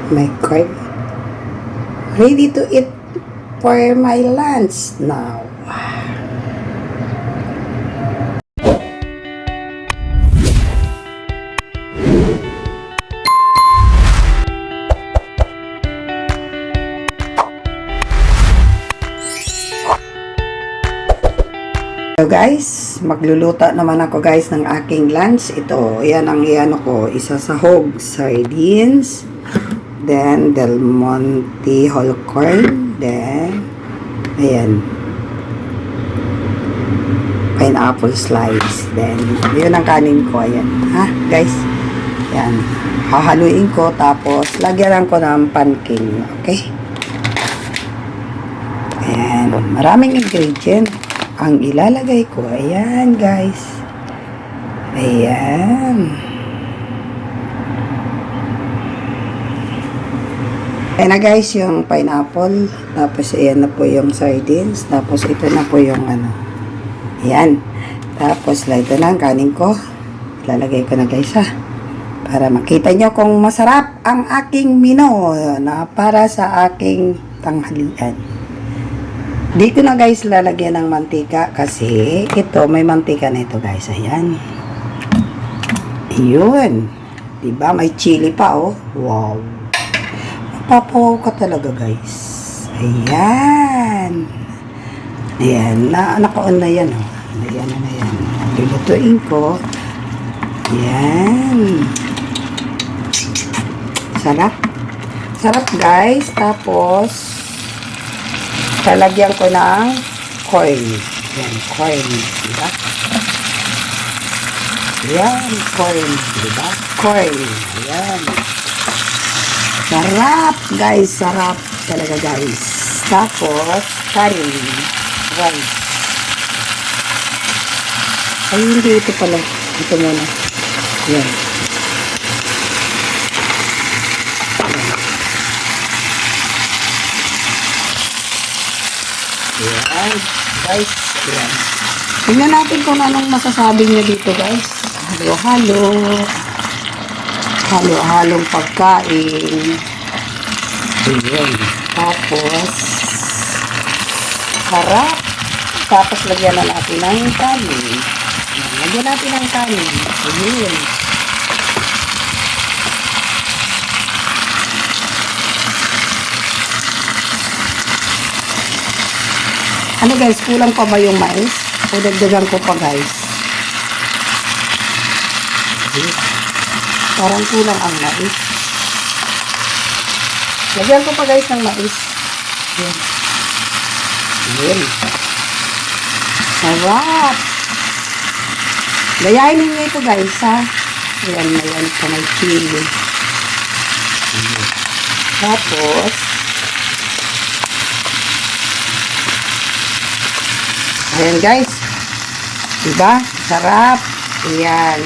My card. Ready to eat for my lunch now. So guys, magluluto naman ako guys ng aking lunch. Ito, yan ang iano ko, isa sahog sardines, then Del Monte whole corn, then ayan, pineapple slice, then yun ang kanin ko, ayan, ha guys, yan, hahaluin ko, tapos lagyan ko ng panking, okay, ayan, maraming ingredient ang ilalagay ko. Ayan guys, ayan, ayan na guys yung pineapple, tapos ayan na po yung sardines, tapos ito na po yung ano, ayan, tapos ito na ang kanin ko, ilalagay ko na guys ha, para makita nyo kung masarap ang aking menu na para sa aking tanghalian. Di ko na guys lalagyan ng mantika kasi ito may mantika na ito guys. Ayan. Yun. Diba? May chili pa oh. Wow. Mapapawaw ka talaga guys. Ayan. Ayan. Naka-on na yan oh. Ayan na yan. Lulutuin ko. Ayan. Sarap. Sarap guys. Tapos talagyan ko ng corn. Yan, corn. Diba? Yan, corn. Diba? Corn. Yan. Sarap, guys. Sarap talaga, guys. Tapos, kanin. Rice. Ay, hindi ito pala. Ito muna. Yan. Ayan, guys. Ayan. Tingnan natin kung anong masasabi niya dito, guys. Halo-halo. Halo-halong pagkain. Ayan. Tapos, harap. Tapos, lagyan na natin ng kanin. Ayan. Lagyan natin ng kanin. Ayan. Ano guys, kulang pa ba yung mais? O dagdagan ko pa guys? Parang kulang ang mais. Lagyan ko pa guys ng mais. Ayan. Ayan. Sarap! Gayahin ninyo ito guys ha. Ayan, ayan pa may chili. Ayan. Tapos, ayan guys, diba? Sarap. Ayan.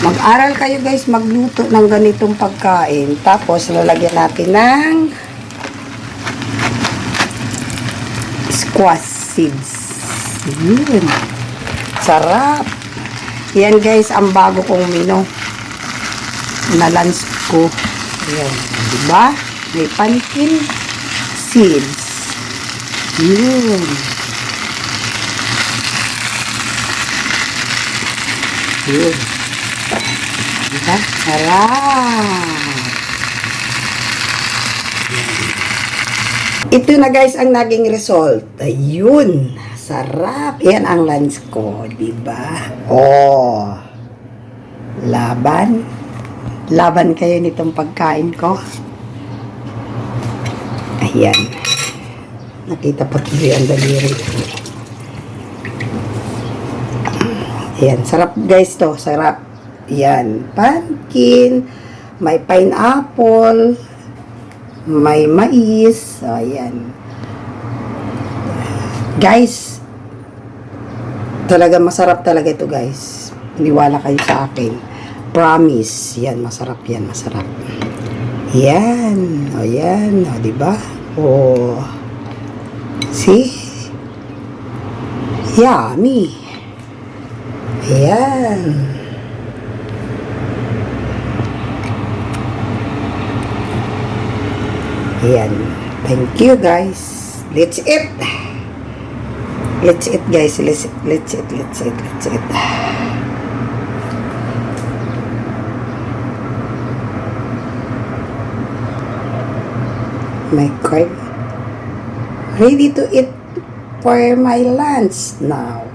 Mag-aral kayo guys magluto ng ganitong pagkain. Tapos lalagyan natin ng squash seeds. Ayan. Sarap. Yan guys ang bago kong menu na lunch ko. Ayan, diba? May pumpkin seeds. Yun. Yun. Diba? Sarap. Ito na guys ang naging result. Ayun. Sarap. Yan ang lunch ko. Diba? Oh. Laban. Laban kayo nitong pagkain ko. Ayan. Nakita pa tuloy ang daliri. Ayan. Sarap guys to. Sarap. Ayan. Pumpkin. May pineapple. May mais. Ayan. Guys. Talaga masarap talaga ito guys. Maniwala kayo sa akin. Promise. Yan, masarap yan. Masarap. Yan. O, yan. O, diba? O. See? Yummy. Ayan. Ayan. Thank you guys. Let's eat. Let's eat guys. Let's eat. Let's eat. Let's eat. Let's eat. My card. Ready to eat for my lunch now.